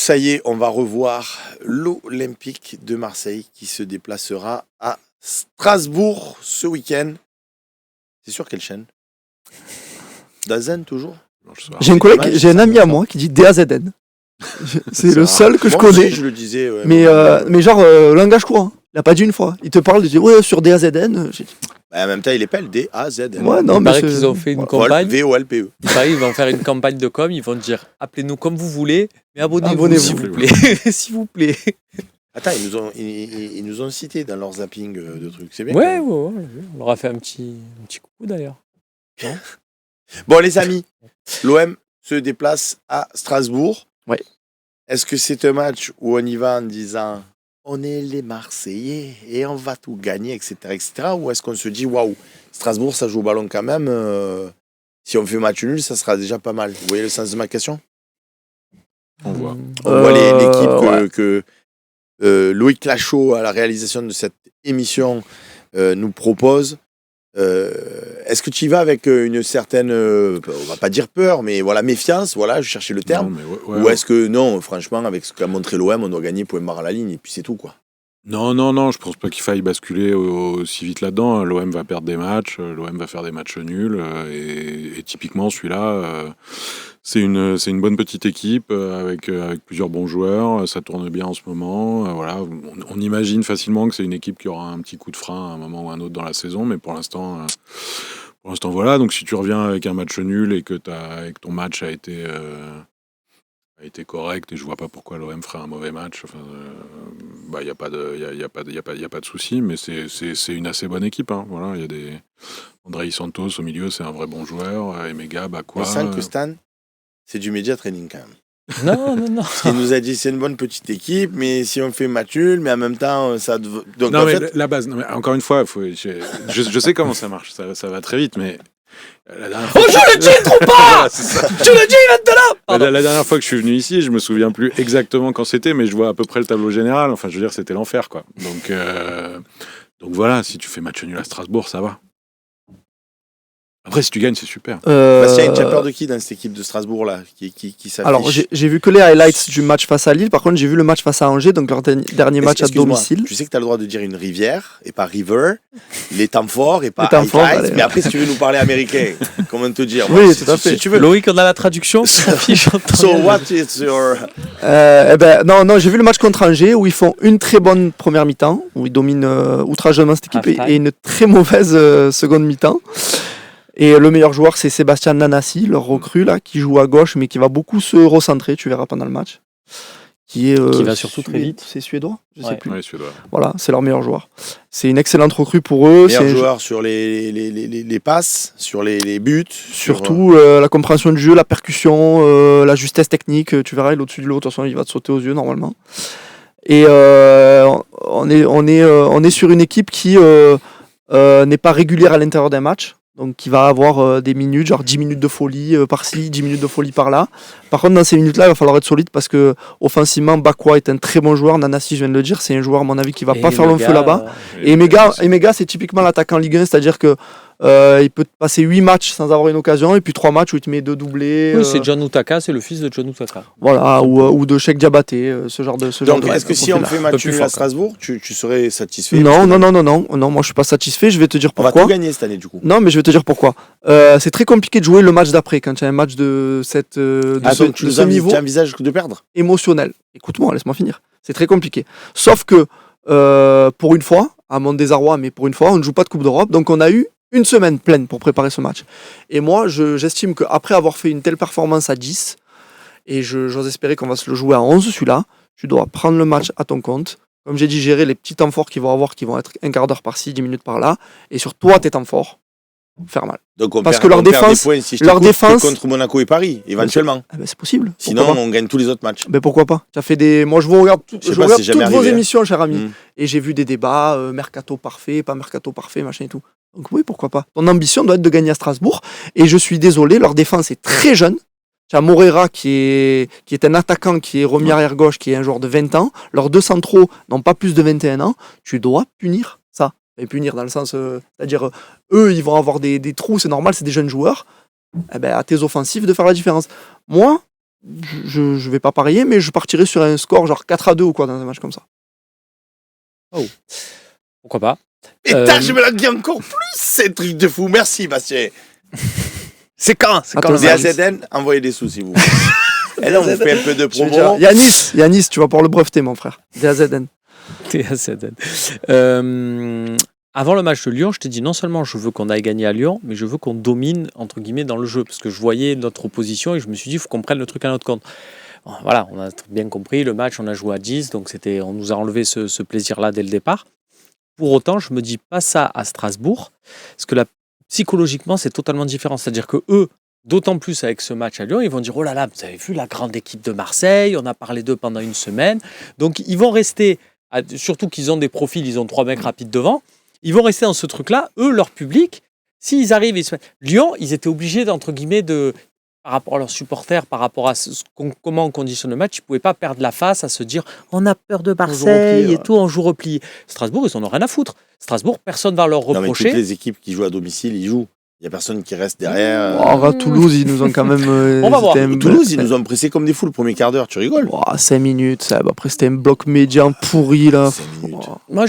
ça y est, on va revoir l'Olympique de Marseille qui se déplacera à Strasbourg ce week-end. C'est sur quelle chaîne? DAZN toujours? J'ai un ami à moi qui dit DAZN. C'est le seul que je connais. Aussi, je le disais. Ouais, mais genre, langage courant. Il n'a pas dit une fois. Il te parle, il dit ouais, sur DAZN. En même temps, il épelle DAZN. Ouais, non, il paraît qu'ils ont fait une campagne. VOLPE. Il paraît qu'ils vont faire une campagne de com. Ils vont dire appelez-nous comme vous voulez, mais abonnez-vous s'il vous plaît. S'il vous plaît. Attends, ils nous ont cités dans leur zapping de trucs. C'est bien. Ouais, on leur a fait un petit coucou d'ailleurs. Bon, les amis, l'OM se déplace à Strasbourg. Ouais. Est-ce que c'est un match où on y va en disant on est les Marseillais et on va tout gagner, etc. Ou est-ce qu'on se dit waouh, Strasbourg, ça joue au ballon quand même. Si on fait match nul, ça sera déjà pas mal. Vous voyez le sens de ma question? On voit. On voit l'équipe que Loïc Lachaud, à la réalisation de cette émission, nous propose. Est-ce que tu y vas avec une certaine, on va pas dire peur, mais voilà, méfiance, voilà, je cherchais le terme. Non, ou est-ce que non, franchement, avec ce qu'a montré l'OM, on doit gagner point barre à la ligne et puis c'est tout, quoi. Non, je pense pas qu'il faille basculer aussi vite là-dedans. L'OM va perdre des matchs, l'OM va faire des matchs nuls, et typiquement celui-là, c'est une bonne petite équipe avec plusieurs bons joueurs, ça tourne bien en ce moment. Voilà, on imagine facilement que c'est une équipe qui aura un petit coup de frein à un moment ou un autre dans la saison, mais pour l'instant, voilà. Donc si tu reviens avec un match nul et que ton match a été correct, et je vois pas pourquoi l'OM ferait un mauvais match. Il y a pas de souci, mais c'est une assez bonne équipe. Hein. Voilà, il y a des Andrei Santos au milieu, c'est un vrai bon joueur. Emega, On sent que Stan, c'est du média training quand même. Non. Il nous a dit c'est une bonne petite équipe, mais si on fait match nul, mais en même temps ça. Donc non, en mais fait, la base. Non, mais encore une fois, je sais comment ça marche. Ça va très vite, mais. Je le dis trop pas. Tu le dis maintenant. La dernière fois que je suis venu ici, je me souviens plus exactement quand c'était, mais je vois à peu près le tableau général. Enfin, je veux dire, c'était l'enfer, quoi. Donc voilà, si tu fais match nul à Strasbourg, ça va. Après, si tu gagnes, c'est super. Bastien, tu as peur de qui dans cette équipe de Strasbourg là qui s'affiche? Alors, j'ai vu que les highlights du match face à Lille. Par contre, j'ai vu le match face à Angers, donc leur dernier match à domicile. Tu sais que tu as le droit de dire une rivière et pas river, les temps forts et pas high tides. Mais après, si tu veux nous parler américain, comment te dire? Oui, tout à fait. Si tu veux. Loïc, on a la traduction. So what is your... Non, j'ai vu le match contre Angers où ils font une très bonne première mi-temps, où ils dominent outrageusement cette équipe, et une très mauvaise seconde mi-temps. Et le meilleur joueur, c'est Sébastien Nanasi, leur recrue, là, qui joue à gauche, mais qui va beaucoup se recentrer, tu verras pendant le match. Qui va surtout très vite. C'est suédois, je sais plus. Ouais, suédois. Voilà, c'est leur meilleur joueur. C'est une excellente recrue pour eux. Meilleur joueur sur les passes, sur les buts. Surtout la compréhension du jeu, la percussion, la justesse technique. Tu verras, il est au-dessus de l'eau, de toute façon, il va te sauter aux yeux normalement. Et on est sur une équipe qui n'est pas régulière à l'intérieur d'un match. Donc qui va avoir des minutes, genre 10 minutes de folie par-ci, 10 minutes de folie par-là. Par contre, dans ces minutes-là, il va falloir être solide parce que offensivement, Bakwa est un très bon joueur. Nanasi, je viens de le dire, c'est un joueur, à mon avis, qui va pas faire long feu là-bas. Et Emega, c'est typiquement l'attaquant Ligue 1, c'est-à-dire que il peut passer 8 matchs sans avoir une occasion, et puis 3 matchs où il te met 2 doublés. Oui, c'est John Utaka, c'est le fils de John Utaka. Voilà, ou de Cheikh Diabaté, ce genre de. Donc, est-ce que si on fait match nul à Strasbourg, tu serais satisfait? Non, moi je suis pas satisfait, je vais te dire pourquoi. On va tout gagner cette année du coup. Non, mais je vais te dire pourquoi. C'est très compliqué de jouer le match d'après quand tu as un match de ce niveau. Tu envisages de perdre? Émotionnel. Écoute-moi, laisse-moi finir. C'est très compliqué. Sauf que, pour une fois, à mon désarroi, mais pour une fois, on ne joue pas de Coupe d'Europe, donc on a eu une semaine pleine pour préparer ce match. Et moi, j'estime qu'après avoir fait une telle performance à 10, et j'ose espérer qu'on va se le jouer à 11, celui-là, tu dois prendre le match à ton compte. Comme j'ai dit, gérer les petits temps forts qu'ils vont avoir, qui vont être un quart d'heure par-ci, 10 minutes par-là, et sur toi, tes temps forts, faire mal. Donc parce que leur défense, contre Monaco et Paris, éventuellement. C'est possible. Sinon, on gagne tous les autres matchs. Mais pourquoi pas? Moi, je regarde toutes vos émissions, cher ami. Et j'ai vu des débats, mercato parfait, pas mercato parfait, machin et tout. Donc oui, pourquoi pas. Ton ambition doit être de gagner à Strasbourg. Et je suis désolé, leur défense est très jeune. Tu as Moreira qui est un attaquant, qui est remis arrière gauche, qui est un joueur de 20 ans. Leurs deux centraux n'ont pas plus de 21 ans. Tu dois punir ça. Et punir dans le sens, c'est-à-dire, eux, ils vont avoir des trous, c'est normal, c'est des jeunes joueurs. Eh ben, à tes offensifs de faire la différence. Moi, je vais pas parier, mais je partirai sur un score genre 4-2 ou quoi dans un match comme ça. Pourquoi pas. Et je me la dis encore plus, c'est un truc de fou. Merci, Bastien. C'est quand le DAZN, envoyez des sous si vous voulez. Et là, on vous fait un peu de promo. Yanis, tu vas pouvoir le breveter, mon frère. DAZN. Avant le match de Lyon, je t'ai dit non seulement je veux qu'on aille gagner à Lyon, mais je veux qu'on domine, entre guillemets, dans le jeu. Parce que je voyais notre opposition et je me suis dit, il faut qu'on prenne le truc à notre compte. Bon, voilà, on a bien compris, le match, on a joué à 10, donc on nous a enlevé ce plaisir-là dès le départ. Pour autant, je ne me dis pas ça à Strasbourg, parce que psychologiquement, c'est totalement différent. C'est-à-dire que eux, d'autant plus avec ce match à Lyon, ils vont dire « Oh là là, vous avez vu la grande équipe de Marseille, on a parlé d'eux pendant une semaine. » Donc, ils vont rester, surtout qu'ils ont des profils, ils ont 3 mecs rapides devant, ils vont rester dans ce truc-là. Eux, leur public, s'ils arrivent... Lyon, ils étaient obligés, entre guillemets, par rapport à leurs supporters, par rapport à comment on conditionne le match, ils ne pouvaient pas perdre la face à se dire « On a peur de Marseille et tout, on joue replié. » Strasbourg, ils n'en ont rien à foutre. Strasbourg, personne ne va leur reprocher. Non, mais toutes les équipes qui jouent à domicile, ils jouent. Il n'y a personne qui reste derrière. À Toulouse, ils nous ont quand même... on va voir. Toulouse, ils nous ont pressés comme des fous le premier quart d'heure. Tu rigoles 5 minutes. Ça. Après, c'était un bloc médian pourri. Là. 5 minutes. Moi,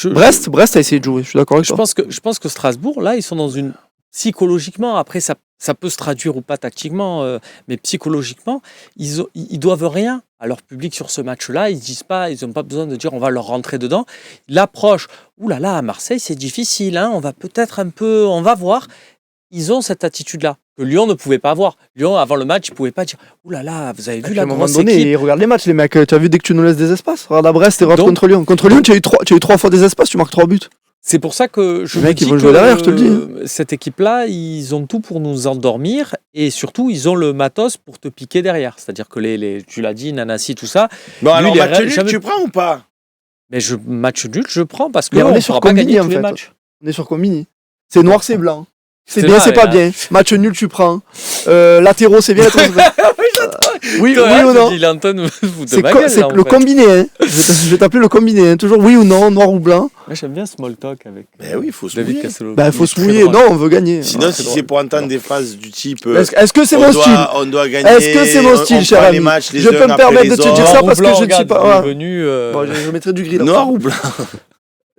Brest a essayé de jouer. Je suis d'accord avec toi. Je pense que Strasbourg, là, ils sont dans une... Psychologiquement, après, ça peut se traduire ou pas tactiquement, mais psychologiquement, ils doivent rien à leur public sur ce match-là. Ils n'ont pas besoin de dire on va leur rentrer dedans. L'approche, oulala, à Marseille, c'est difficile, hein, on va voir. Ils ont cette attitude-là que Lyon ne pouvait pas avoir. Lyon, avant le match, ils ne pouvaient pas dire oulala, vous avez vu la grosse équipe. Ils regardent les matchs, les mecs. Tu as vu dès que tu nous laisses des espaces. Regarde à Brest et regarde contre Lyon. Contre Lyon, tu as eu 3 fois des espaces, tu marques 3 buts. C'est pour ça que je me dis vont jouer derrière, je te le dis. Cette équipe-là, ils ont tout pour nous endormir et surtout, ils ont le matos pour te piquer derrière. C'est-à-dire que tu l'as dit, Nanassi, tout ça. Bon, alors match nul, tu prends ou pas? Mais match nul, je prends parce qu'on est sur Combini, en fait. On est sur Combini. C'est noir, c'est blanc. C'est bien, c'est pas bien. Match nul, tu prends. Latéraux, c'est bien. Oui ou non? C'est le combiné. Hein. Je vais t'appeler le combiné. Hein. Toujours oui ou non, noir ou blanc. Moi, j'aime bien small talk avec. Mais oui, il faut se mouiller. Il faut se mouiller. Non, on veut gagner. Sinon, si c'est pour entendre des phrases du type. Est-ce que c'est mon style? On doit gagner. Est-ce que c'est mon style, cher ami? Je peux me permettre de te dire ça parce que je ne suis pas. Je mettrai du gris là. Noir ou blanc?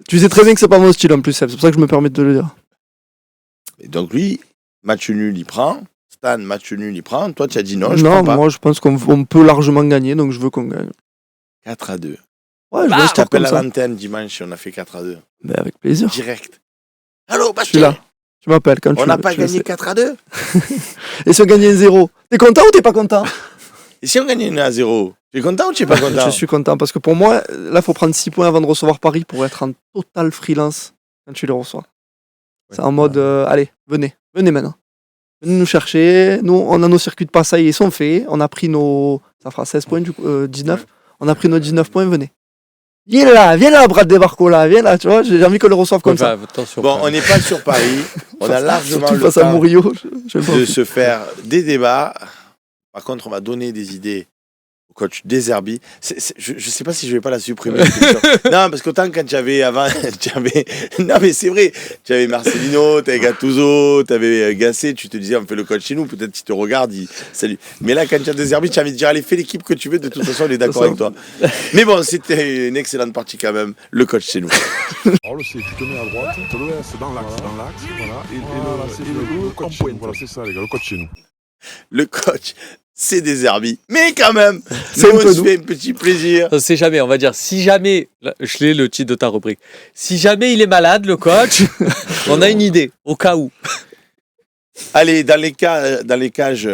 Tu sais très bien que c'est pas mon style en plus. C'est pour ça que je me permets de le dire. Et donc lui, match nul, il prend. Stan, match nul, il prend. Toi, tu as dit non, je prends pas. Moi, je pense qu'on peut largement gagner, donc je veux qu'on gagne. 4-2. Ouais, je t'appelle à l'antenne dimanche si on a fait 4-2. Mais avec plaisir. Direct. Allô, Bastien. Je suis là. Tu m'appelles quand tu veux. On n'a pas gagné 4-2. Et si on gagnait 1-0, t'es content ou t'es pas content? Et si on gagnait 1-0, tu es content ou tu es pas content? Je suis content parce que pour moi, là, il faut prendre 6 points avant de recevoir Paris pour être en total freelance quand tu les reçois. Ouais. C'est en mode, allez, venez maintenant. Venez nous chercher. Nous, on a nos circuits de passaille, ils sont faits. On a pris ça fera 16 points, 19. On a pris nos 19 points, venez. Viens là, Brad Debarco, là, viens là, tu vois, j'ai envie qu'on le reçoive comme ça. Bon, on n'est pas sur Paris. On a largement le temps à Murillo, de se faire des débats. Par contre, on m'a donné des idées au coach Deserbi. Je ne sais pas si je ne vais pas la supprimer. Non, parce qu'autant quand tu avais avant, non mais c'est vrai, tu avais Marcelino, tu avais Gattuso, tu avais Gasset, tu te disais on fait le coach chez nous, peut-être qu'il te regarde, salut. Mais là, quand tu as Deserbi, tu as envie de dire allez, fais l'équipe que tu veux, de toute façon, on est d'accord avec toi. Mais bon, c'était une excellente partie quand même, le coach chez nous. Alors le C, tu te mets à droite, tu le laisses dans l'axe, voilà, et le coach chez nous, voilà, c'est ça les gars, le coach chez nous. Le coach, c'est Deserbi. Mais quand même, on se fait un petit plaisir. On sait jamais, on va dire, si jamais, je l'ai le titre de ta rubrique, si jamais il est malade, le coach, on a une idée, au cas où. Allez, dans les cages,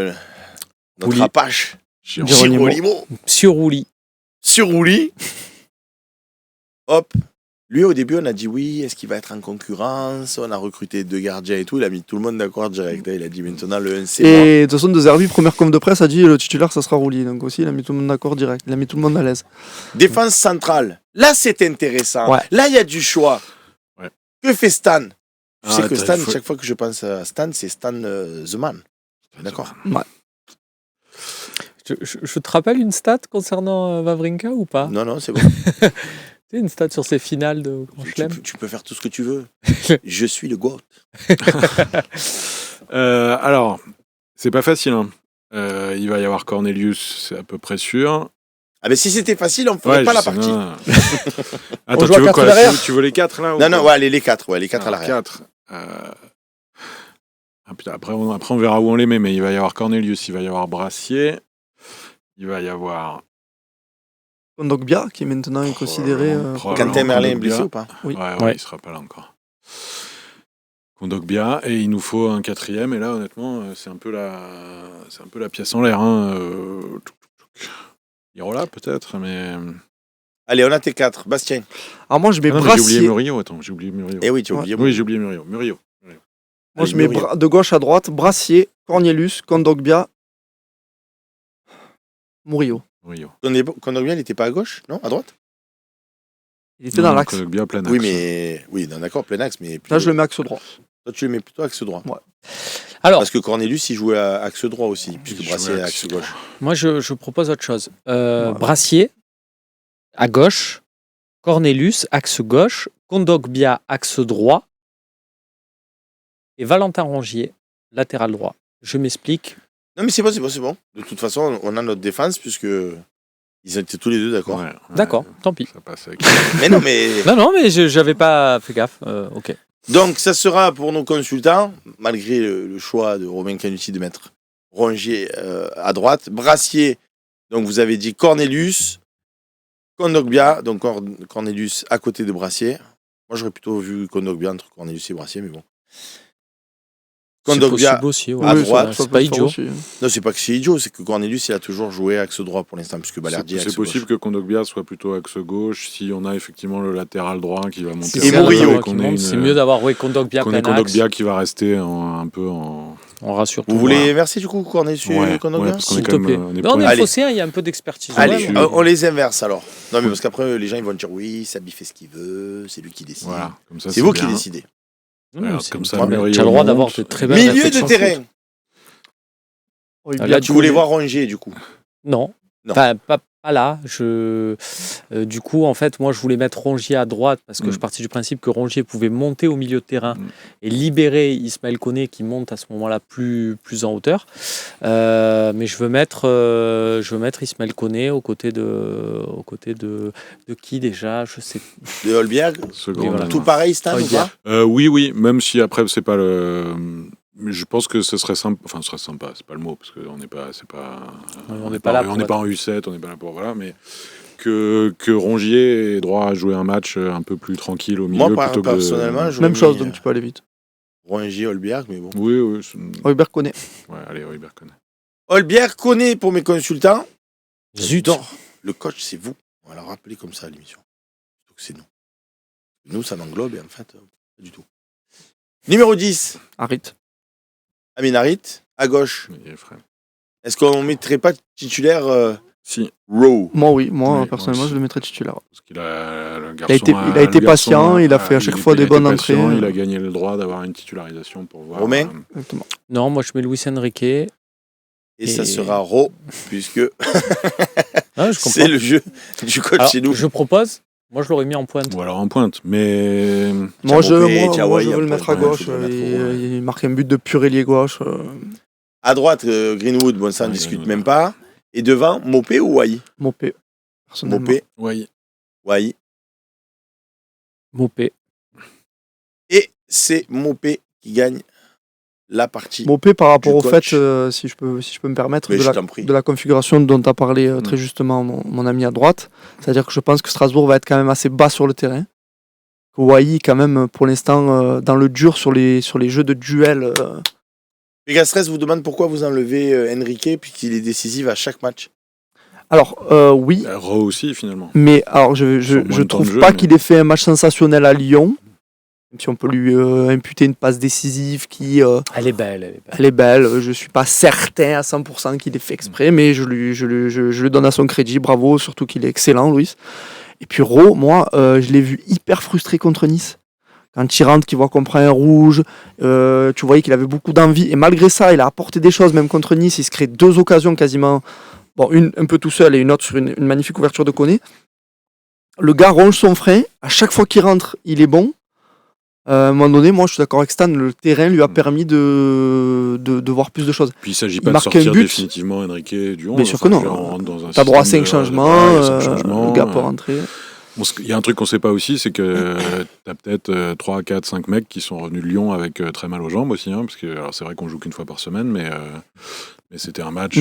notre Apache, Sur Roulis. Hop. Lui, au début, on a dit oui, est-ce qu'il va être en concurrence? On a recruté 2 gardiens et tout. Il a mis tout le monde d'accord direct. Il a dit maintenant le 1 c'est moi. Et de toute façon, Deserbi, première com de presse, a dit le titulaire, ça sera Roulis. Donc aussi, il a mis tout le monde d'accord direct. Il a mis tout le monde à l'aise. Défense centrale. Là, c'est intéressant. Ouais. Là, il y a du choix. Ouais. Que fait Stan? Tu sais que Stan, chaque fois que je pense à Stan, c'est Stan The Man. D'accord. Ouais. Je te rappelle une stat concernant Wawrinka ou pas? Non, c'est bon. Une stat sur ses finales de Grand Chelem. Tu peux faire tout ce que tu veux. Je suis le GOAT. Alors, c'est pas facile. Hein. Il va y avoir Cornelius, c'est à peu près sûr. Ah ben si c'était facile, on ne ferait pas la partie. Attends, joue tu à veux quatre quoi derrière tu veux les 4 là Non, ouais, les 4 à l'arrière. 4. Putain, après, on verra où on les met, mais il va y avoir Cornelius, il va y avoir Brassier, il va y avoir... Kondogbia, qui maintenant est considéré... Quentin Merlin est blessé ou pas? Oui. Ouais, il sera pas là encore. Kondogbia, et il nous faut un 4e, et là, honnêtement, c'est un peu la pièce en l'air. Hein. Irola, peut-être, mais... Allez, on a tes 4. Bastien. Alors moi, je mets j'ai Brassier. oublié Murillo, attends, j'ai oublié Murillo. Eh oui, tu as oublié. Oui, j'ai oublié Murillo. Moi, Allez, je mets Murillo. de gauche à droite, Brassier, Cornelius, Kondogbia, Murillo. Kondogbia, il n'était pas à gauche? Non, à droite? Il était dans l'axe. Kondogbia, plein axe. Oui, mais... Oui, d'accord, plein axe, mais... Là, je le mets axe droit. Toi, tu le mets plutôt axe droit. Ouais. Alors, Parce que Cornelius, il jouait à axe droit aussi, puisque Brassier est à axe gauche. moi, je propose autre chose. Brassier, à gauche. Cornelius, axe gauche. Kondogbia, axe droit. Et Valentin Rongier, latéral droit. Je m'explique. Non, mais c'est bon. De toute façon, on a notre défense, puisque ils étaient tous les deux d'accord. Ouais, D'accord, tant pis. Ça passe avec... Mais non, mais... Non, mais j'avais pas fait gaffe. Ok. Donc, ça sera pour nos consultants, malgré le choix de Romain Canuti de mettre Rongier à droite. Brassier, donc vous avez dit Cornelius. Kondogbia, donc Cornelius à côté de Brassier. Moi, j'aurais plutôt vu Kondogbia entre Cornelius et Brassier, mais bon. Kondogbia C'est possible aussi. à Ouais, droite, c'est pas idiot. non, c'est pas que c'est idiot, c'est que Cornelius, il a toujours joué axe droit pour l'instant, puisque Balerdi est axe C'est possible gauche. que Kondogbia soit plutôt axe gauche si on a effectivement le latéral droit qui va monter. Et Murillo C'est mieux d'avoir Kondogbia qu'on plein ait Kondogbia axe. qui va rester un peu en... On rassure tout Vous le monde. voulez verser du coup Cornelius et Kondogbia? parce qu'on est S'il quand te même... plaît. on est Mais on est Allez. faussé, il y a un peu d'expertise. Allez, Ouais, on les inverse alors. Non, mais parce qu'après, les gens ils vont dire oui, Sabi fait ce qu'il veut, c'est lui qui décide. Voilà, comme ça, C'est vous bien. qui décidez. Non, Comme ça, tu as Murillo le droit monte. d'avoir de très belles Milieu de réflexions terrain. foot. Là, tu voulais voir Rongier du coup. Non. Non. Enfin, pas là. Du coup, en fait, moi, je voulais mettre Rongier à droite parce que je partais du principe que Rongier pouvait monter au milieu de terrain et libérer Ismaël Koné qui monte à ce moment-là plus en hauteur. Mais je veux mettre Ismaël Koné aux côtés de qui déjà, je sais. De Holberg. Second. Tout pareil, Stan ou pas? Oui, même si après, c'est pas le... Mais je pense que ce serait sympa. Enfin, ce serait sympa, c'est pas le mot, parce qu'on n'est pas... On n'est pas là. On n'est pas en U7, on n'est pas là pour... Voilà, mais que Rongier ait droit à jouer un match un peu plus tranquille au milieu. Moi, plutôt personnellement, que... j'aurais Même chose, mis, donc tu peux aller vite. Rongier, Holberg, mais bon. Oui. Holberg connaît. Ouais, allez, Holberg connaît. Holberg connaît pour mes consultants. Zut. J'adore. Le coach, c'est vous. On va le rappeler comme ça à l'émission. Donc c'est nous. Nous, ça m'englobe et en fait, pas du tout. Numéro 10, Harit. Amin Harit. À gauche, Il est frais. est-ce qu'on ne mettrait pas titulaire Si, Rowe? Moi, Oui, personnellement, moi aussi. je le mettrais titulaire. parce qu'il a... Le Il a été garçon patient, il a fait à chaque fois des bonnes entrées. Il a gagné le droit d'avoir une titularisation pour voir... Romain Exactement. Non, moi, je mets Luis Enrique. Et ça sera Rowe, puisque Ah, je comprends. c'est le jeu du coach Alors, chez nous. je propose. Moi, je l'aurais mis en pointe. Ou alors en pointe, mais... Moi, je Thiago, veux le mettre à gauche. Il marque un but de pur ailier gauche. À droite, Greenwood, bon, ça, on ne discute Greenwood. même pas. Et devant, Mopé ou Wai? Mopé. Personnellement. Mopé, Oui. Wai. Mopé. Et c'est Mopé qui gagne la partie. Mopé par rapport Du au fait, coach. si je peux me permettre, Mais de je t'en prie. la configuration dont tu as parlé très justement mon ami à droite. C'est-à-dire que je pense que Strasbourg va être quand même assez bas sur le terrain. Que Wai, quand même, pour l'instant, dans le dur sur les jeux de duel. Pegastress vous demande pourquoi vous enlevez Enrique puisqu'il est décisif à chaque match. Alors, oui, Rowe aussi, finalement. mais alors je Sur moins de temps trouve de jeu, pas mais- qu'il ait fait un match sensationnel à Lyon. Même si on peut lui imputer une passe décisive qui... Elle est belle. Elle est belle, je suis pas certain à 100% qu'il ait fait exprès, mais je lui donne à son crédit, bravo, surtout qu'il est excellent, Louis. Et puis Rowe, moi, je l'ai vu hyper frustré contre Nice. Quand il rentre, qu'il voit qu'on prend un rouge, tu voyais qu'il avait beaucoup d'envie, et malgré ça, il a apporté des choses, même contre Nice, il se crée 2 occasions quasiment, bon, une un peu tout seul et une autre sur une magnifique ouverture de Koné. Le gars ronge son frein, à chaque fois qu'il rentre, il est bon. À un moment donné, moi je suis d'accord avec Stan, le terrain lui a permis de voir plus de choses. Puis il ne s'agit Il pas de marque un sortir but. définitivement Enrique du 11. Bien sûr que non. On rentre dans un T'as droit à 5 système changements, 5 changements, le gars peut rentrer. Il y a un truc qu'on ne sait pas aussi, c'est que tu as peut-être 3, 4, 5 mecs qui sont revenus de Lyon avec très mal aux jambes aussi. Parce que alors c'est vrai qu'on joue qu'une fois par semaine, mais c'était un match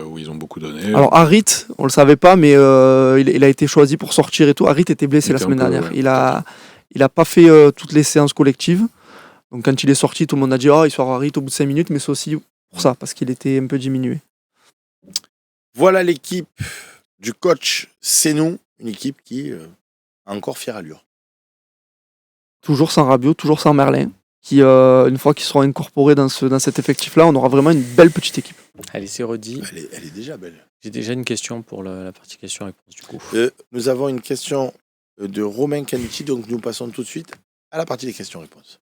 où ils ont beaucoup donné. Alors Harit, on le savait pas, mais il a été choisi pour sortir et tout. Harit était blessé la semaine dernière. Ouais. Il a pas fait toutes les séances collectives. Donc quand il est sorti, tout le monde a dit il sort Harit au bout de 5 minutes, mais c'est aussi pour ça, parce qu'il était un peu diminué. Voilà l'équipe du coach Sénou, une équipe qui a encore fière allure. Toujours sans Rabiot, toujours sans Merlin, qui une fois qu'ils seront incorporés dans cet effectif-là, on aura vraiment une belle petite équipe. Allez, c'est redit. Elle est déjà belle. J'ai déjà une question pour la partie question-réponse du coup. Nous avons une question de Romain Canici, donc nous passons tout de suite à la partie des questions-réponses.